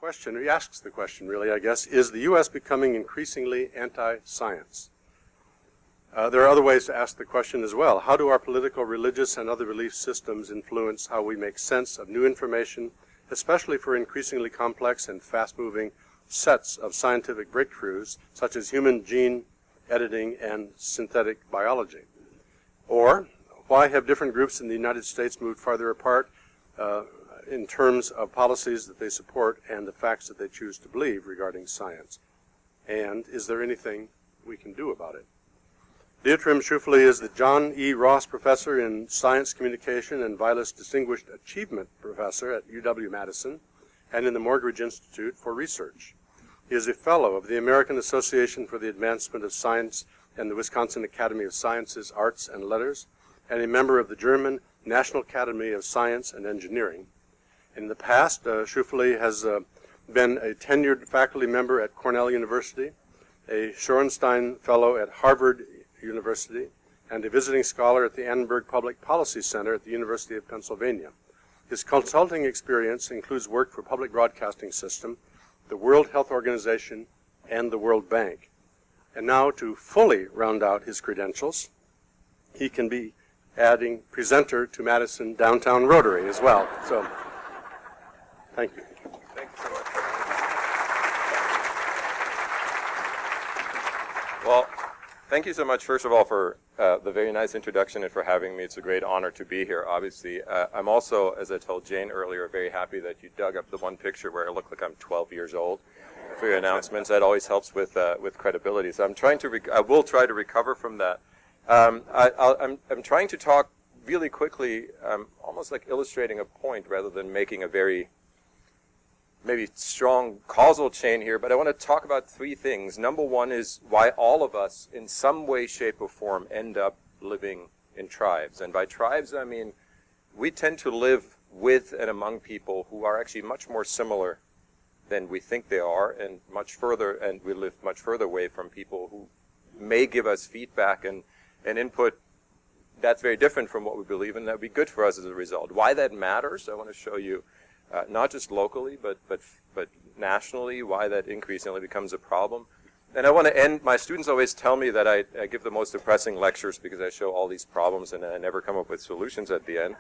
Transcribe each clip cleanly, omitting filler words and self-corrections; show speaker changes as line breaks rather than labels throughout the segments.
question, or he asks the question really, I guess, is the U.S. becoming increasingly anti-science? There are other ways to ask the question as well. How do our political, religious, and other belief systems influence how we make sense of new information, especially for increasingly complex and fast-moving sets of scientific breakthroughs, such as human gene editing and synthetic biology? Or, why have different groups in the United States moved farther apart in terms of policies that they support and the facts that they choose to believe regarding science? And is there anything we can do about it? Dietram Scheufele is the John E. Ross Professor in Science Communication and Vilas Distinguished Achievement Professor at UW-Madison and in the Morgridge Institute for Research. He is a Fellow of the American Association for the Advancement of Science and the Wisconsin Academy of Sciences, Arts, and Letters, and a member of the German National Academy of Science and Engineering. In the past, Scheufele has been a tenured faculty member at Cornell University, a Shorenstein Fellow at Harvard University, and a visiting scholar at the Annenberg Public Policy Center at the University of Pennsylvania. His consulting experience includes work for Public Broadcasting System, the World Health Organization, and the World Bank. And now, to fully round out his credentials, he can be adding presenter to Madison Downtown Rotary as well. So, thank you.
Thank you so much. Well, thank you so much, first of all, for the very nice introduction and for having me. It's a great honor to be here, obviously. I'm also, as I told Jane earlier, very happy that you dug up the one picture where I look like I'm 12 years old for your announcements. That always helps with credibility. So I will try to recover from that. I'm trying to talk really quickly, almost like illustrating a point rather than making a very maybe strong causal chain here, but I want to talk about three things. Number one is why all of us, in some way, shape, or form, end up living in tribes. And by tribes, I mean we tend to live with and among people who are actually much more similar than we think they are, and we live much further away from people who may give us feedback and input that's very different from what we believe in. That would be good for us as a result. Why that matters, I want to show you. Not just locally, but nationally, why that increasingly becomes a problem. And I want to end, my students always tell me that I give the most depressing lectures because I show all these problems and I never come up with solutions at the end,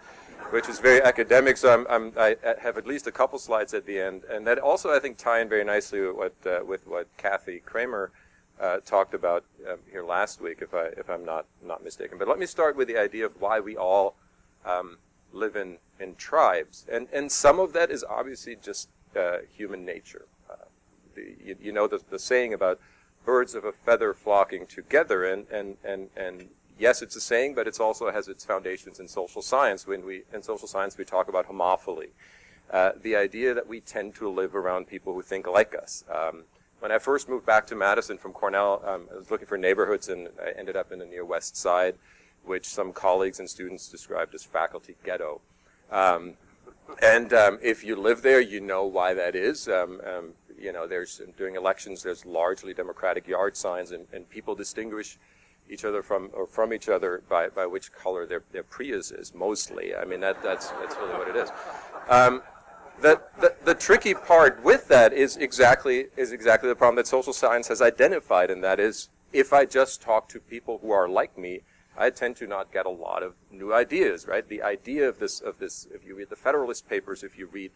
which is very academic, so I have at least a couple slides at the end. And that also, I think, tie in very nicely with what Kathy Kramer talked about here last week, if I'm not mistaken. But let me start with the idea of why we all live in tribes, and some of that is obviously just human nature. You know the saying about birds of a feather flocking together, and yes, it's a saying, but it also has its foundations in social science. In social science we talk about homophily, the idea that we tend to live around people who think like us. When I first moved back to Madison from Cornell, I was looking for neighborhoods, and I ended up in the near West Side, which some colleagues and students described as faculty ghetto. If you live there, you know why that is. During elections, there's largely Democratic yard signs, and people distinguish each other from each other by which color their Prius is, mostly. I mean, that's really what it is. The tricky part with that is exactly the problem that social science has identified, and that is, if I just talk to people who are like me, I tend to not get a lot of new ideas, right? The idea of this, if you read the Federalist Papers, if you read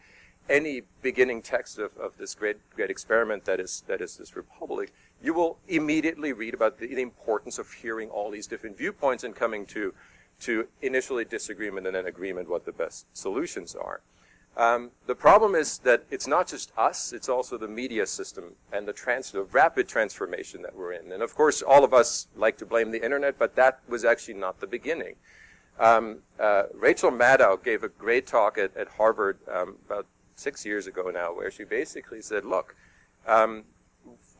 any beginning text of this great experiment that is this republic, you will immediately read about the importance of hearing all these different viewpoints and coming to initially disagreement and then agreement what the best solutions are. The problem is that it's not just us, it's also the media system and the rapid transformation that we're in. And of course, all of us like to blame the internet, but that was actually not the beginning. Rachel Maddow gave a great talk at Harvard about 6 years ago now, where she basically said, look, a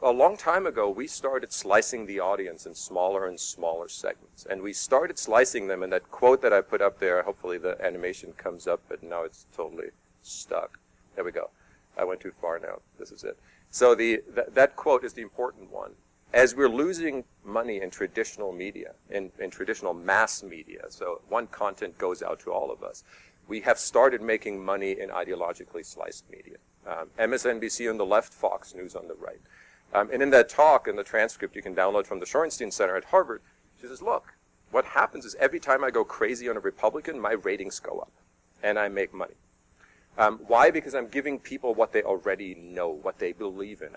long time ago, we started slicing the audience in smaller and smaller segments. And we started slicing them, and that quote that I put up there, hopefully the animation comes up, but now it's totally stuck. There we go. I went too far now. This is it. So that quote is the important one. As we're losing money in traditional media, in traditional mass media, so one content goes out to all of us, we have started making money in ideologically sliced media. MSNBC on the left, Fox News on the right. And in that talk, in the transcript you can download from the Shorenstein Center at Harvard, she says, look, what happens is every time I go crazy on a Republican, my ratings go up, and I make money. Why? Because I'm giving people what they already know, what they believe in.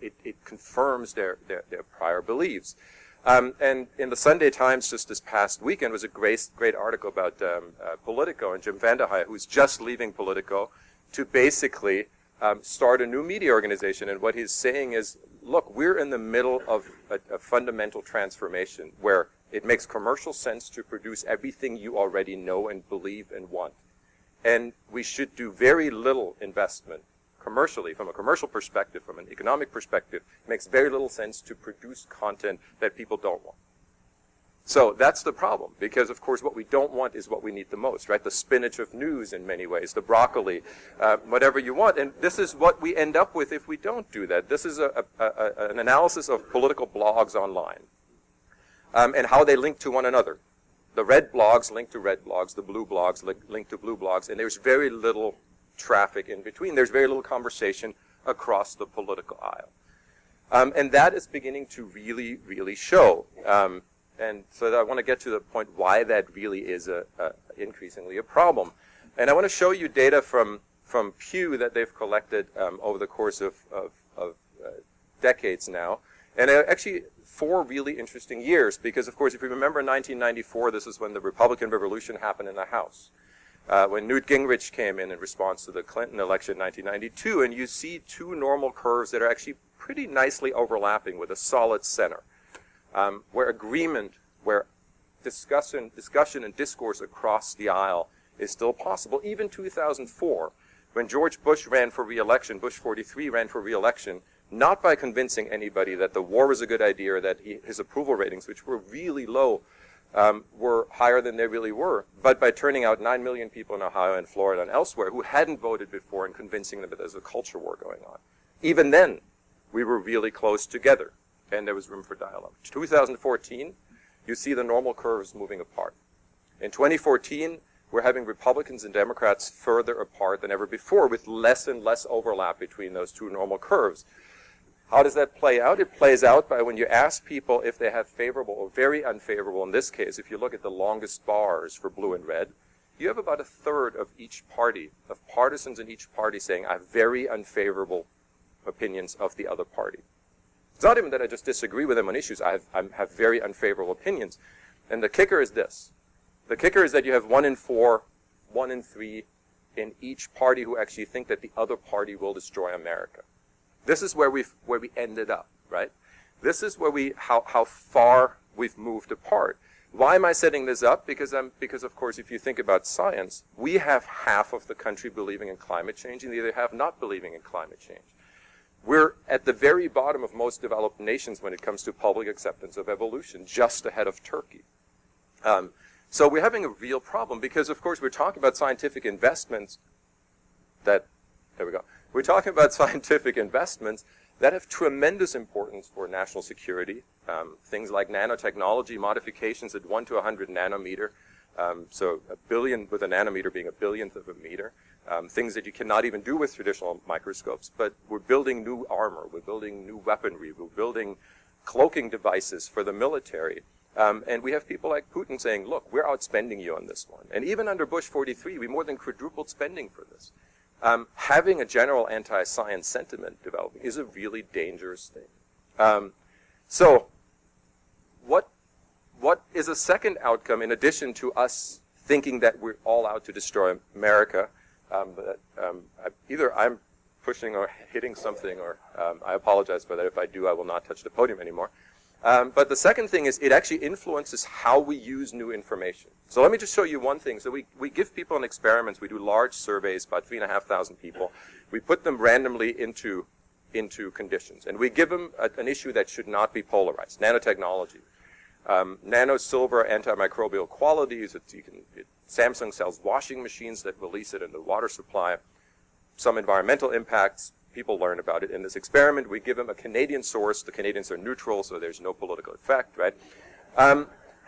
It confirms their prior beliefs. And in the Sunday Times just this past weekend was a great article about Politico and Jim VandeHei, who's just leaving Politico to basically start a new media organization. And what he's saying is, look, we're in the middle of a fundamental transformation where it makes commercial sense to produce everything you already know and believe and want. And we should do very little investment commercially, from a commercial perspective, from an economic perspective. It makes very little sense to produce content that people don't want. So that's the problem, because of course what we don't want is what we need the most, right? The spinach of news in many ways, the broccoli, whatever you want. And this is what we end up with if we don't do that. This is an analysis of political blogs online and how they link to one another. The red blogs link to red blogs, the blue blogs link to blue blogs, and there's very little traffic in between. There's very little conversation across the political aisle. And that is beginning to really, really show. And so I want to get to the point why that really is increasingly a problem. And I want to show you data from Pew that they've collected over the course of decades now. And actually 4 really interesting years, because of course if you remember 1994, this is when the Republican Revolution happened in the House. When Newt Gingrich came in response to the Clinton election in 1992, and you see 2 normal curves that are actually pretty nicely overlapping with a solid center. Where agreement, where discussion and discourse across the aisle is still possible. Even 2004, when George Bush ran for re-election, Bush 43 ran for re-election, not by convincing anybody that the war was a good idea or that his approval ratings, which were really low, were higher than they really were, but by turning out 9 million people in Ohio and Florida and elsewhere who hadn't voted before and convincing them that there's a culture war going on. Even then, we were really close together, and there was room for dialogue. 2014, you see the normal curves moving apart. In 2014, we're having Republicans and Democrats further apart than ever before, with less and less overlap between those 2 normal curves. How does that play out? It plays out by when you ask people if they have favorable or very unfavorable. In this case, if you look at the longest bars for blue and red, you have about 1/3 of each party, of partisans in each party saying, I have very unfavorable opinions of the other party. It's not even that I just disagree with them on issues. I have very unfavorable opinions. And the kicker is this. The kicker is that you have 1 in 4, 1 in 3 in each party who actually think that the other party will destroy America. This is where we ended up, right? This is where how far we've moved apart. Why am I setting this up? Because of course, if you think about science, we have half of the country believing in climate change and the other half not believing in climate change. We're at the very bottom of most developed nations when it comes to public acceptance of evolution, just ahead of Turkey. So we're having a real problem because, of course, we're talking about scientific investments there we go. We're talking about scientific investments that have tremendous importance for national security. Things like nanotechnology, modifications at 1 to 100 nanometer. So a billion, with a nanometer being a billionth of a meter. Things that you cannot even do with traditional microscopes. But we're building new armor. We're building new weaponry. We're building cloaking devices for the military. And we have people like Putin saying, look, we're outspending you on this one. And even under Bush 43, we more than quadrupled spending for this. Having a general anti-science sentiment developing is a really dangerous thing. So what is a second outcome in addition to us thinking that we're all out to destroy America? Either I'm pushing or hitting something, or I apologize for that. If I do, I will not touch the podium anymore. But the second thing is it actually influences how we use new information. So let me just show you one thing. So we give people in experiments. We do large surveys, about 3,500 people. We put them randomly into conditions. And we give them an issue that should not be polarized, nanotechnology. Nano silver antimicrobial qualities. Samsung sells washing machines that release it in the water supply. Some environmental impacts. People learn about it. In this experiment, we give them a Canadian source. The Canadians are neutral, so there's no political effect, right?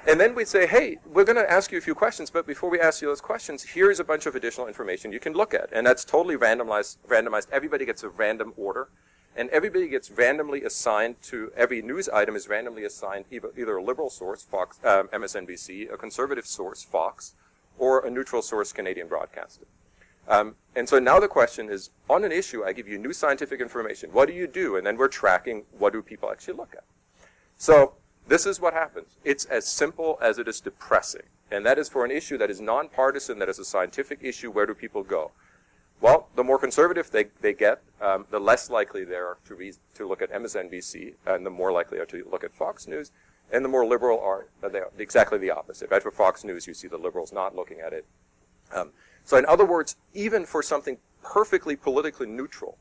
And then we say, hey, we're going to ask you a few questions, but before we ask you those questions, here's a bunch of additional information you can look at. And that's totally randomized. Everybody gets a random order. And everybody gets randomly assigned to, every news item is randomly assigned either a liberal source, Fox, MSNBC, a conservative source, Fox, or a neutral source, Canadian Broadcasting. And so now the question is, on an issue, I give you new scientific information. What do you do? And then we're tracking what do people actually look at. So this is what happens. It's as simple as it is depressing. And that is for an issue that is nonpartisan, that is a scientific issue, where do people go? Well, the more conservative they get, the less likely they are to look at MSNBC, and the more likely they are to look at Fox News, and the more liberal are they are exactly the opposite. Right? For Fox News, you see the liberals not looking at it. So in other words, even for something perfectly politically neutral,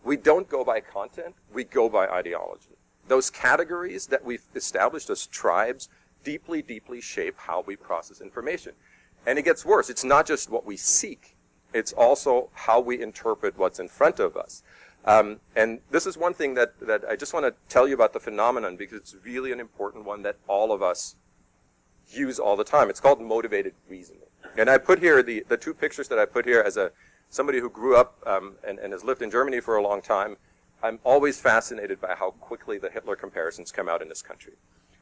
we don't go by content, we go by ideology. Those categories that we've established as tribes deeply, deeply shape how we process information. And it gets worse. It's not just what we seek. It's also how we interpret what's in front of us. And this is one thing that I just want to tell you about the phenomenon, because it's really an important one that all of us use all the time. It's called motivated reasoning. And I put here, the two pictures that I put here as somebody who grew up and has lived in Germany for a long time. I'm always fascinated by how quickly the Hitler comparisons come out in this country.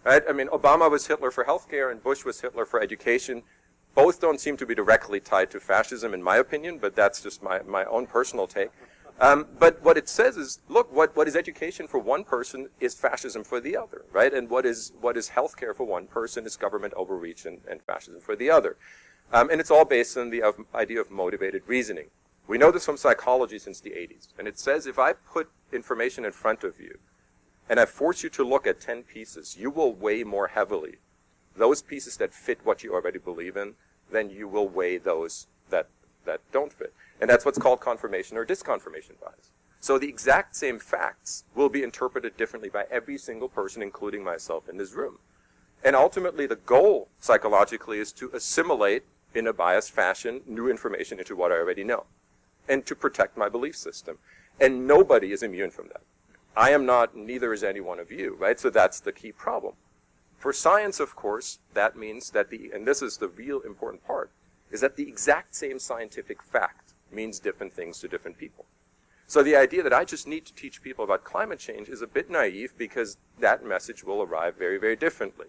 Right? I mean, Obama was Hitler for healthcare and Bush was Hitler for education. Both don't seem to be directly tied to fascism, in my opinion, but that's just my own personal take. But what it says is, look, what is education for one person is fascism for the other, right? And what is healthcare for one person is government overreach and fascism for the other. And it's all based on the idea of motivated reasoning. We know this from psychology since the 80s. And it says if I put information in front of you and I force you to look at 10 pieces, you will weigh more heavily those pieces that fit what you already believe in than you will weigh those that don't fit. And that's what's called confirmation or disconfirmation bias. So the exact same facts will be interpreted differently by every single person, including myself in this room. And ultimately, the goal psychologically is to assimilate in a biased fashion new information into what I already know, and to protect my belief system. And nobody is immune from that. I am not, neither is any one of you, right? So that's the key problem. For science, of course, that means that and this is the real important part, is that the exact same scientific fact means different things to different people. So the idea that I just need to teach people about climate change is a bit naive, because that message will arrive very, very differently.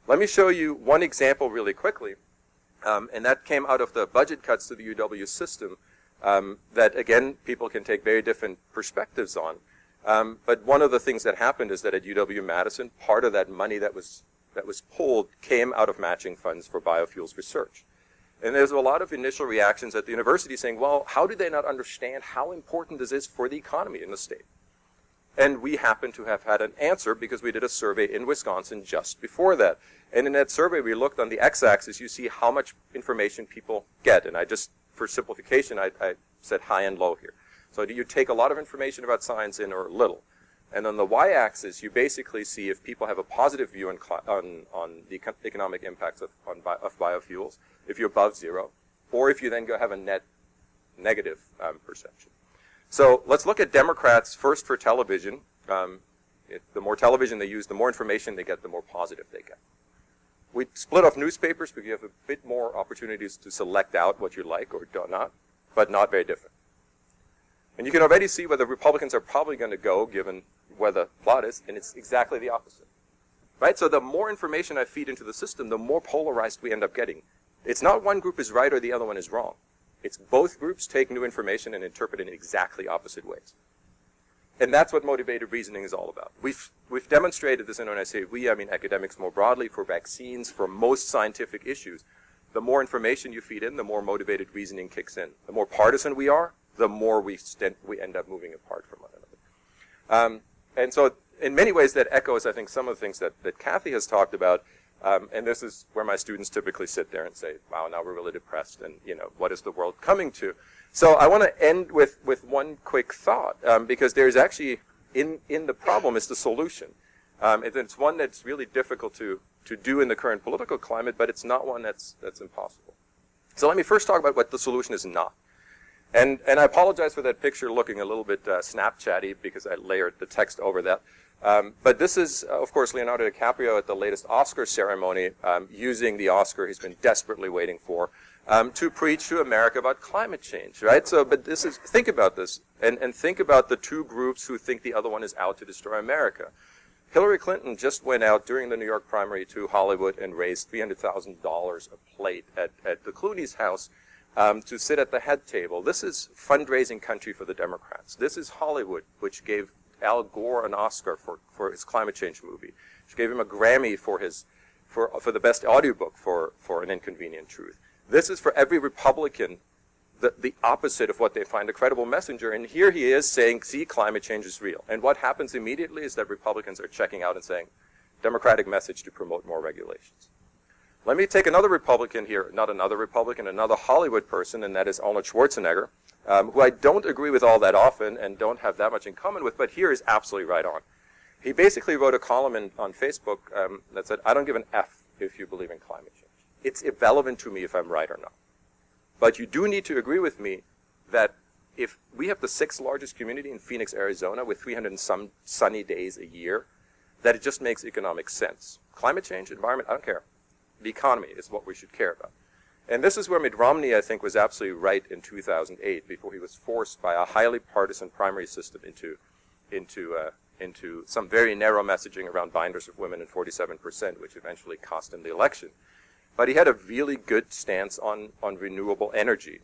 Let me show you one example really quickly, and that came out of the budget cuts to the UW system that, again, people can take very different perspectives on. But one of the things that happened is that at UW-Madison, part of that money that was pulled came out of matching funds for biofuels research. And there's a lot of initial reactions at the university saying, well, how do they not understand how important this is for the economy in the state? And we happen to have had an answer because we did a survey in Wisconsin just before that. And in that survey, we looked on the x-axis, you see how much information people get. And I just, for simplification, I said high and low here. So do you take a lot of information about science in or little? And on the y-axis, you basically see if people have a positive view on the economic impacts of biofuels, if you're above zero, or if you then go have a net negative perception. So let's look at Democrats first for television. The more television they use, the more information they get, the more positive they get. We split off newspapers because you have a bit more opportunities to select out what you like or do not, but not very different. And you can already see where the Republicans are probably going to go, given where the plot is, and it's exactly the opposite. Right? So the more information I feed into the system, the more polarized we end up getting. It's not one group is right or the other one is wrong. It's both groups take new information and interpret it in exactly opposite ways. And that's what motivated reasoning is all about. We've demonstrated this, and when I say we, I mean academics more broadly, for vaccines, for most scientific issues. The more information you feed in, the more motivated reasoning kicks in. The more partisan we are, the more we end up moving apart from one another. And so in many ways that echoes, I think, some of the things that Kathy has talked about. And this is where my students typically sit there and say, wow, now we're really depressed, and what is the world coming to? So I want to end with one quick thought, because there's actually, in the problem is the solution. It's one that's really difficult to do in the current political climate, but it's not one that's impossible. So let me first talk about what the solution is not. And I apologize for that picture looking a little bit Snapchatty because I layered the text over that. But this is, of course, Leonardo DiCaprio at the latest Oscar ceremony, using the Oscar he's been desperately waiting for, to preach to America about climate change, right? So, but this is, think about this, and think about the two groups who think the other one is out to destroy America. Hillary Clinton just went out during the New York primary to Hollywood and raised $300,000 a plate at the Clooney's house to sit at the head table. This is fundraising country for the Democrats. This is Hollywood, which gave Al Gore an Oscar for his climate change movie. She gave him a Grammy for the best audiobook for An Inconvenient Truth. This is for every Republican the opposite of what they find a credible messenger. And here he is saying, see, climate change is real. And what happens immediately is that Republicans are checking out and saying, Democratic message to promote more regulations. Let me take another Republican here, not another Republican, another Hollywood person, and that is Arnold Schwarzenegger, who I don't agree with all that often and don't have that much in common with, but here is absolutely right on. He basically wrote a column on Facebook that said, I don't give an F if you believe in climate change. It's irrelevant to me if I'm right or not. But you do need to agree with me that if we have the 6th largest community in Phoenix, Arizona, with 300 and some sunny days a year, that it just makes economic sense. Climate change, environment, I don't care. The economy is what we should care about. And this is where Mitt Romney, I think, was absolutely right in 2008, before he was forced by a highly partisan primary system into some very narrow messaging around binders of women and 47%, which eventually cost him the election. But he had a really good stance on renewable energy,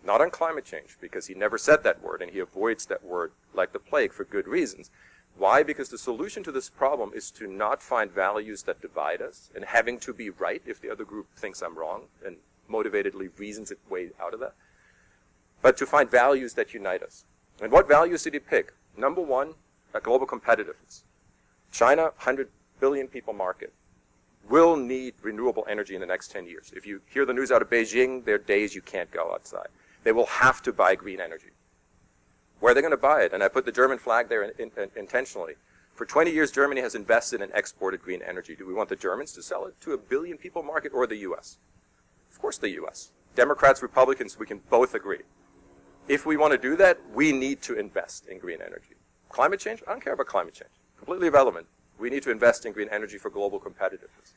not on climate change, because he never said that word, and he avoids that word like the plague for good reasons. Why? Because the solution to this problem is to not find values that divide us, and having to be right if the other group thinks I'm wrong, and motivatedly reasons its way out of that, but to find values that unite us. And what values did he pick? Number one, global competitiveness. China, 100 billion people market, will need renewable energy in the next 10 years. If you hear the news out of Beijing, there are days you can't go outside. They will have to buy green energy. Where are they going to buy it? And I put the German flag there intentionally. For 20 years, Germany has invested and exported green energy. Do we want the Germans to sell it to a billion people market or the U.S.? Of course the U.S. Democrats, Republicans, we can both agree. If we want to do that, we need to invest in green energy. Climate change? I don't care about climate change. Completely irrelevant. We need to invest in green energy for global competitiveness.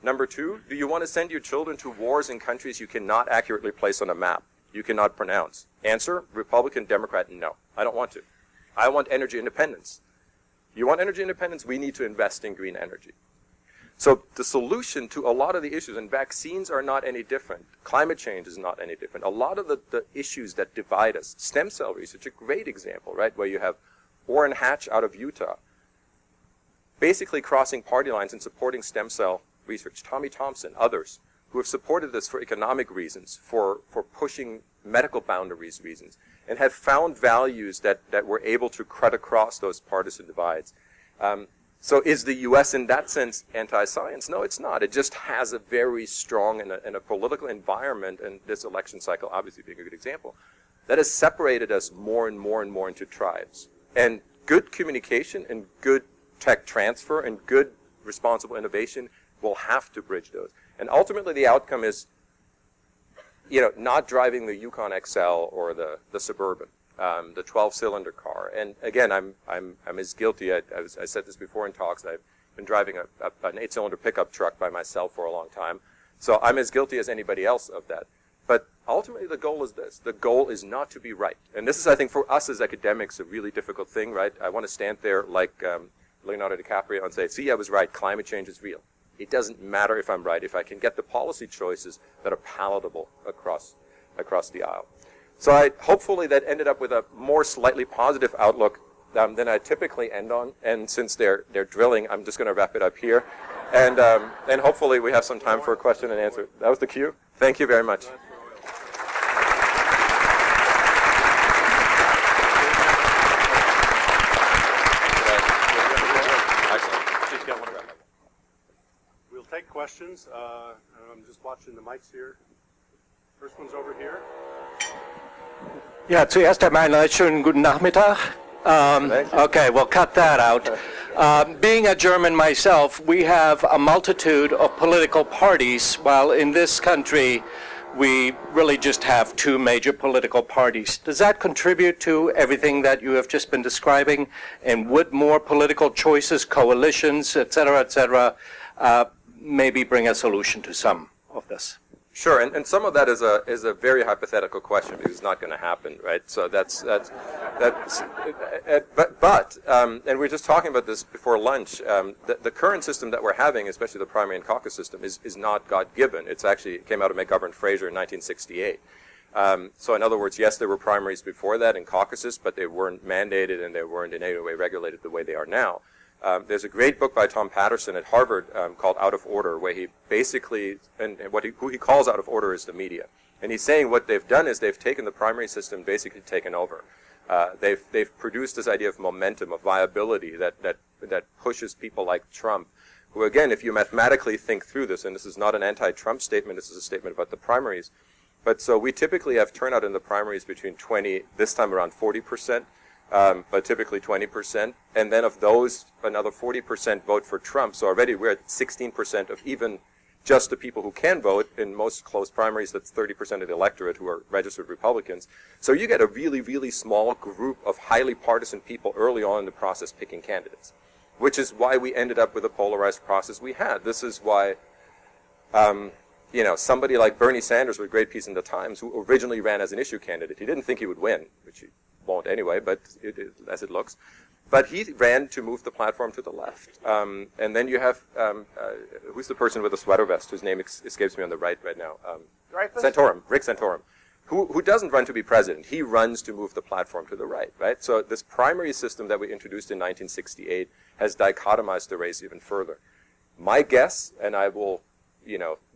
Number two, do you want to send your children to wars in countries you cannot accurately place on a map, you cannot pronounce? Answer, Republican, Democrat, no. I don't want to. I want energy independence. You want energy independence? We need to invest in green energy. So the solution to a lot of the issues, and vaccines are not any different, climate change is not any different, a lot of the issues that divide us, stem cell research, a great example, right, where you have Orrin Hatch out of Utah, basically crossing party lines and supporting stem cell research. Tommy Thompson, others, who have supported this for economic reasons, for pushing medical boundaries reasons, and have found values that were able to cut across those partisan divides. So is the U.S. in that sense anti-science? No, it's not. It just has a very strong and a political environment, and this election cycle obviously being a good example, that has separated us more and more and more into tribes. And good communication and good tech transfer and good responsible innovation will have to bridge those. And ultimately the outcome is, not driving the Yukon XL or the Suburban, the 12-cylinder car. And again, I'm as guilty. I said this before in talks. I've been driving an 8-cylinder pickup truck by myself for a long time. So I'm as guilty as anybody else of that. But ultimately the goal is this. The goal is not to be right. And this is, I think, for us as academics, a really difficult thing, right? I want to stand there like Leonardo DiCaprio and say, see, I was right. Climate change is real. It doesn't matter if I'm right, if I can get the policy choices that are palatable across the aisle. So hopefully that ended up with a more slightly positive outlook than I typically end on. And since they're drilling, I'm just going to wrap it up here. And hopefully we have some time for a question and answer. That was the cue. Thank you very much.
We'll take questions. I'm just watching the mics here. First one's over here.
Ja, zuerst einmal einen schönen guten Nachmittag. Okay, we'll cut that out. Being a German myself, we have a multitude of political parties, while in this country we really just have two major political parties. Does that contribute to everything that you have just been describing? And would more political choices, coalitions, et cetera, maybe bring a solution to some of this?
Sure, and some of that is a very hypothetical question because it's not going to happen, right? So that's and we were just talking about this before lunch. The current system that we're having, especially the primary and caucus system, is not God-given. It came out of McGovern Fraser in 1968. So in other words, yes, there were primaries before that and caucuses, but they weren't mandated and they weren't in any way regulated the way they are now. There's a great book by Tom Patterson at Harvard called Out of Order, where he basically, who he calls out of order is the media. And he's saying what they've done is they've taken the primary system, basically taken over. They've produced this idea of momentum, of viability that pushes people like Trump, who again, if you mathematically think through this, and this is not an anti-Trump statement, this is a statement about the primaries, but so we typically have turnout in the primaries between 20, this time around 40%, but typically 20%, and then of those, another 40% vote for Trump. So already we're at 16% of even just the people who can vote. In most closed primaries, that's 30% of the electorate who are registered Republicans. So you get a really, really small group of highly partisan people early on in the process picking candidates, which is why we ended up with a polarized process we had. This is why, somebody like Bernie Sanders, with a great piece in the Times, who originally ran as an issue candidate, he didn't think he would win, which he won't anyway, but as it looks. But he ran to move the platform to the left. And then you have, who's the person with the sweater vest, whose name escapes me on the right now? Santorum, Rick Santorum, who doesn't run to be president. He runs to move the platform to the right, right? So this primary system that we introduced in 1968 has dichotomized the race even further. My guess, and I will,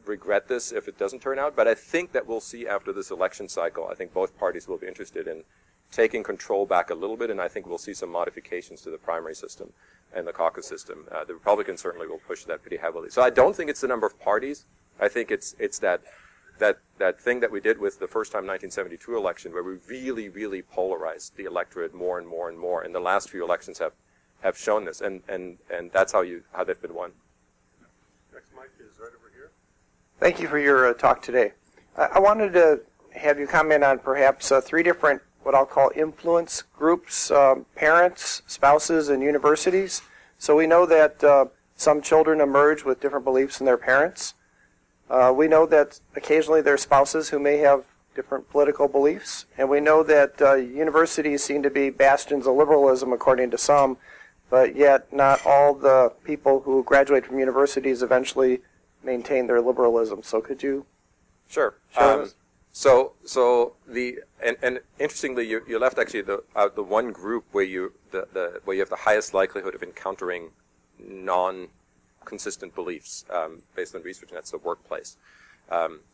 regret this if it doesn't turn out, but I think that we'll see after this election cycle, I think both parties will be interested in taking control back a little bit, and I think we'll see some modifications to the primary system and the caucus system. The Republicans certainly will push that pretty heavily. So I don't think it's the number of parties. I think it's that thing that we did with the first time 1972 election, where we really, really polarized the electorate more and more and more. And the last few elections have shown this, and that's how they've been won.
Next mic is right over here.
Thank you for your talk today. I wanted to have you comment on perhaps three different what I'll call influence groups, parents, spouses, and universities. So we know that some children emerge with different beliefs than their parents. We know that occasionally there are spouses who may have different political beliefs. And we know that universities seem to be bastions of liberalism according to some, but yet not all the people who graduate from universities eventually maintain their liberalism. So could you
Sure.
share this?
So and interestingly, you left actually the one group where you have the highest likelihood of encountering non-consistent beliefs based on research, and that's the workplace.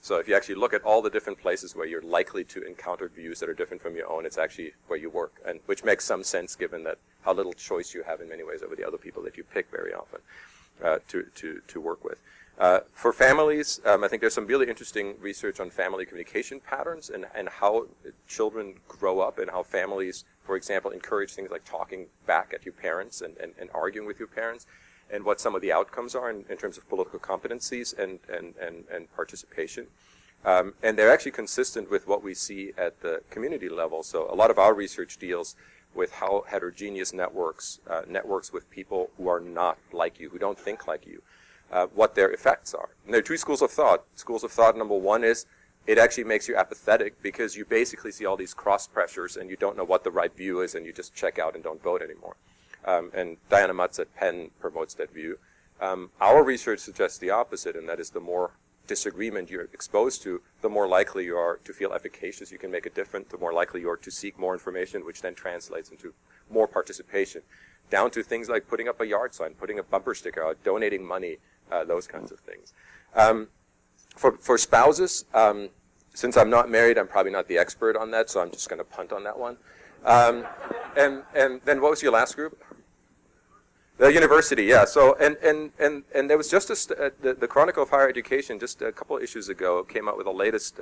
So if you actually look at all the different places where you're likely to encounter views that are different from your own, it's actually where you work, and which makes some sense given that how little choice you have in many ways over the other people that you pick very often to work with. For families, I think there's some really interesting research on family communication patterns and how children grow up and how families, for example, encourage things like talking back at your parents and arguing with your parents, and what some of the outcomes are in terms of political competencies and participation. And they're actually consistent with what we see at the community level. So a lot of our research deals with how heterogeneous networks with people who are not like you, who don't think like you, what their effects are. And there are two schools of thought. Schools of thought number one is it actually makes you apathetic because you basically see all these cross pressures and you don't know what the right view is and you just check out and don't vote anymore. And Diana Mutz at Penn promotes that view. Our research suggests the opposite, and that is the more disagreement you're exposed to, the more likely you are to feel efficacious, you can make a difference, the more likely you are to seek more information, which then translates into more participation, down to things like putting up a yard sign, putting a bumper sticker out, donating money, those kinds of things. For spouses, since I'm not married, I'm probably not the expert on that, so I'm just going to punt on that one. And then what was your last group? The university, yeah. So and there was just the Chronicle of Higher Education just a couple of issues ago came out with the latest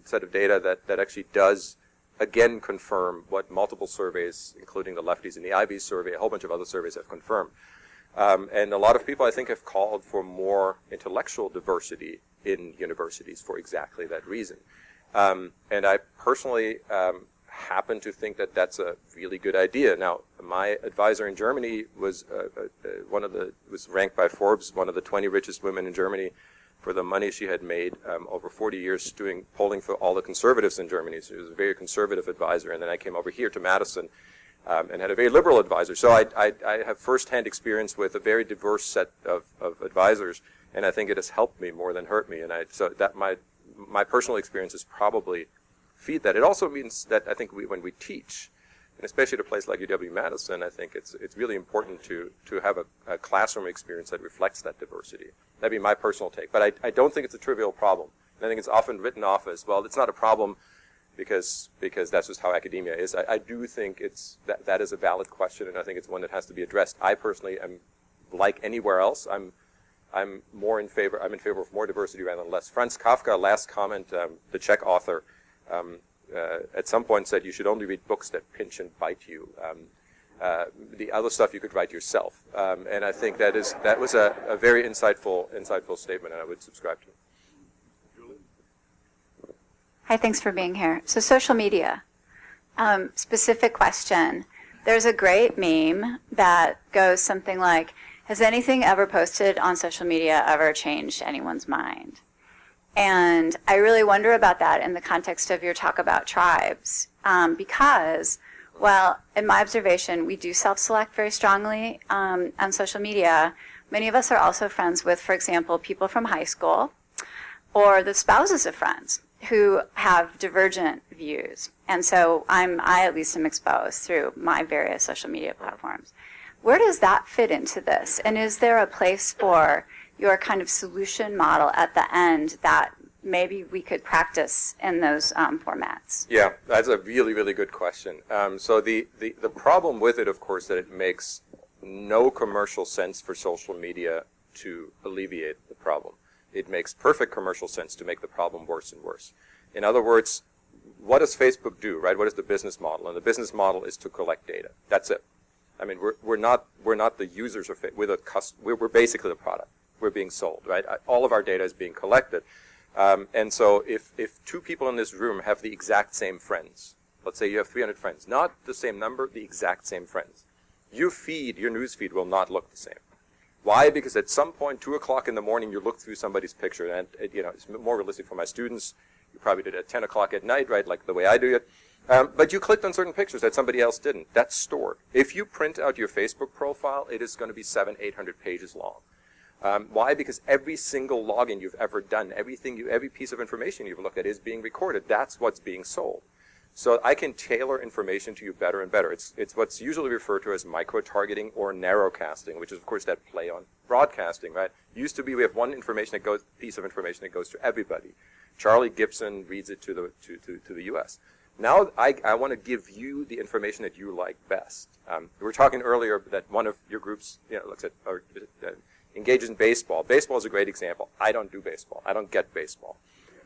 set of data that actually does again confirm what multiple surveys, including the lefties in the IB survey, a whole bunch of other surveys have confirmed. And a lot of people, I think, have called for more intellectual diversity in universities for exactly that reason. And I personally happen to think that that's a really good idea. Now, my advisor in Germany was was ranked by Forbes one of the 20 richest women in Germany for the money she had made over 40 years doing polling for all the conservatives in Germany. So she was a very conservative advisor. And then I came over here to Madison and had a very liberal advisor. So I have firsthand experience with a very diverse set of advisors, and I think it has helped me more than hurt me. And so that my personal experiences probably feed that. It also means that I think when we teach, and especially at a place like UW-Madison, I think it's really important to have a classroom experience that reflects that diversity. That'd be my personal take. But I don't think it's a trivial problem. And I think it's often written off as, well, it's not a problem because that's just how academia is. I do think that is a valid question, and I think it's one that has to be addressed. I personally am, like anywhere else, I'm in favor of more diversity rather than less. Franz Kafka, last comment, the Czech author, at some point said you should only read books that pinch and bite you. The other stuff you could write yourself. And I think that was a very insightful statement, and I would subscribe to it.
Hi, thanks for being here. So social media, specific question. There's a great meme that goes something like, has anything ever posted on social media ever changed anyone's mind? And I really wonder about that in the context of your talk about tribes, because, well, in my observation, we do self-select very strongly on social media. Many of us are also friends with, for example, people from high school or the spouses of friends who have divergent views. And so I at least am exposed through my various social media platforms. Where does that fit into this? And is there a place for your kind of solution model at the end that maybe we could practice in those formats?
Yeah, that's a really, really good question. So the problem with it, of course, that it makes no commercial sense for social media to alleviate the problem. It makes perfect commercial sense to make the problem worse and worse. In other words, what does Facebook do, right? What is the business model? And the business model is to collect data. That's it. I mean, we're not the users of Facebook. We're basically the product. We're being sold, right? All of our data is being collected. And so if two people in this room have the exact same friends, let's say you have 300 friends, not the same number, the exact same friends, your news feed will not look the same. Why? Because at some point, 2 o'clock in the morning, you look through somebody's picture, and it's more realistic for my students. You probably did it at 10 o'clock at night, right, like the way I do it. But you clicked on certain pictures that somebody else didn't. That's stored. If you print out your Facebook profile, it is going to be 700-800 pages long. Why? Because every single login you've ever done, every piece of information you've looked at is being recorded. That's what's being sold. So I can tailor information to you better and better. It's what's usually referred to as micro-targeting or narrowcasting, which is, of course, that play on broadcasting, right? Used to be we have one piece of information that goes to everybody. Charlie Gibson reads it to the U.S. Now I want to give you the information that you like best. We were talking earlier that one of your groups looks at or engages in baseball. Baseball is a great example. I don't do baseball. I don't get baseball.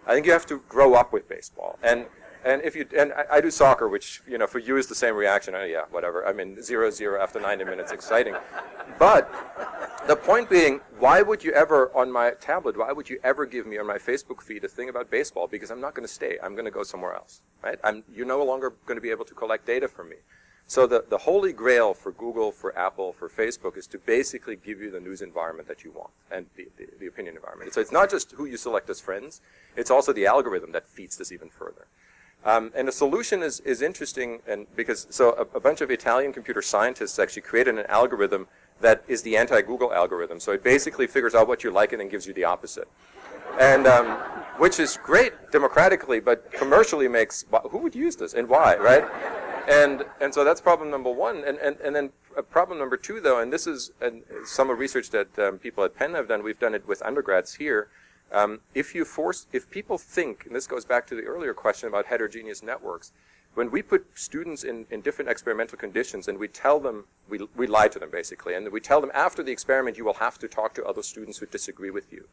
I think you have to grow up with baseball. And I do soccer, which for you is the same reaction. Oh yeah, whatever. I mean 0-0 after 90 minutes, exciting. But the point being, why would you ever on my tablet? Why would you ever give me on my Facebook feed a thing about baseball? Because I'm not going to stay. I'm going to go somewhere else. Right? You're no longer going to be able to collect data from me. So the holy grail for Google, for Apple, for Facebook is to basically give you the news environment that you want and the opinion environment. So it's not just who you select as friends. It's also the algorithm that feeds this even further. And the solution is interesting, and because a bunch of Italian computer scientists actually created an algorithm that is the anti-Google algorithm. So it basically figures out what you like and then gives you the opposite. And which is great democratically, but commercially who would use this and why, right? And so that's problem number one. And then problem number two, though, and this is some of research that people at Penn have done. We've done it with undergrads here. If people think, and this goes back to the earlier question about heterogeneous networks, when we put students in different experimental conditions and we tell them, we lie to them basically, and we tell them after the experiment you will have to talk to other students who disagree with you.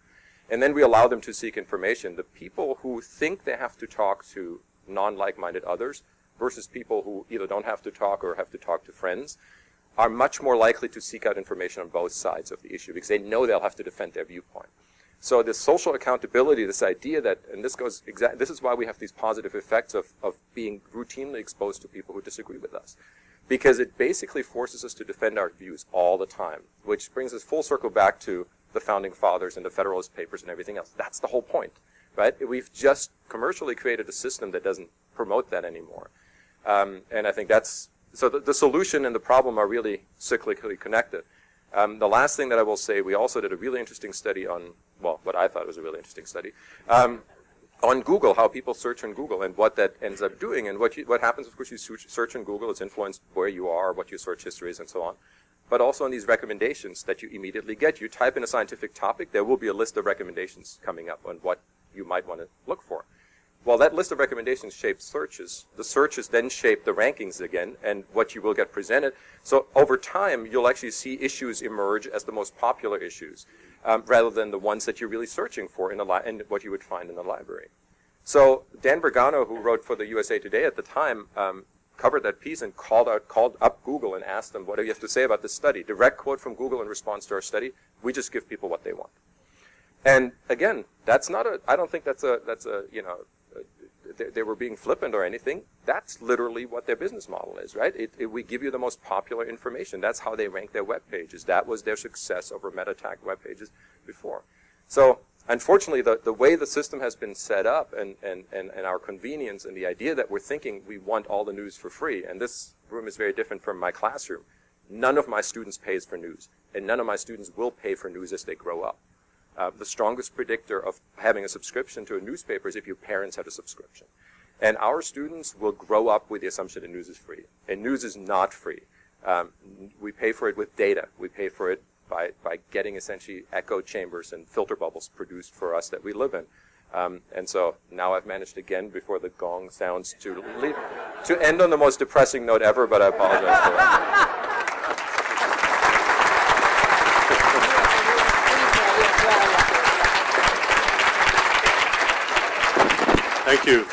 And then we allow them to seek information. The people who think they have to talk to non-like-minded others versus people who either don't have to talk or have to talk to friends are much more likely to seek out information on both sides of the issue because they know they'll have to defend their viewpoint. So this social accountability, this idea that, and this is why we have these positive effects of being routinely exposed to people who disagree with us. Because it basically forces us to defend our views all the time, which brings us full circle back to the Founding Fathers and the Federalist Papers and everything else. That's the whole point, right? We've just commercially created a system that doesn't promote that anymore. And I think that's, so the solution and the problem are really cyclically connected. The last thing that I will say, we also did a really interesting study on, well, what I thought was a really interesting study, on Google, how people search on Google and what that ends up doing. And what happens, of course, you search on Google, it's influenced where you are, what your search history is, and so on. But also on these recommendations that you immediately get. You type in a scientific topic, there will be a list of recommendations coming up on what you might want to look for. Well, that list of recommendations shapes searches. The searches then shape the rankings again, and what you will get presented. So over time, you'll actually see issues emerge as the most popular issues, rather than the ones that you're really searching for in what you would find in the library. So Dan Bergano, who wrote for the USA Today at the time, covered that piece and called up Google and asked them, what do you have to say about this study? Direct quote from Google in response to our study: we just give people what they want. And again, that's not I don't think that's a, they were being flippant or anything. That's literally what their business model is, right? We give you the most popular information. That's how they rank their web pages. That was their success over meta-tagged web pages before. So unfortunately, the way the system has been set up and our convenience and the idea that we're thinking we want all the news for free, and this room is very different from my classroom. None of my students pays for news, and none of my students will pay for news as they grow up. The strongest predictor of having a subscription to a newspaper is if your parents had a subscription. And our students will grow up with the assumption that news is free. And news is not free. We pay for it with data. We pay for it by getting essentially echo chambers and filter bubbles produced for us that we live in. And so now I've managed again, before the gong sounds, to end on the most depressing note ever, but I apologize for that.
Thank you.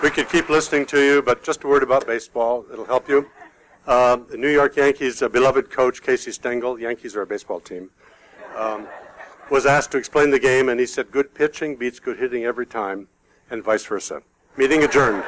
We could keep listening to you, but just a word about baseball. It'll help you. The New York Yankees' beloved coach, Casey Stengel, Yankees are a baseball team, was asked to explain the game, and he said, good pitching beats good hitting every time, and vice versa. Meeting adjourned.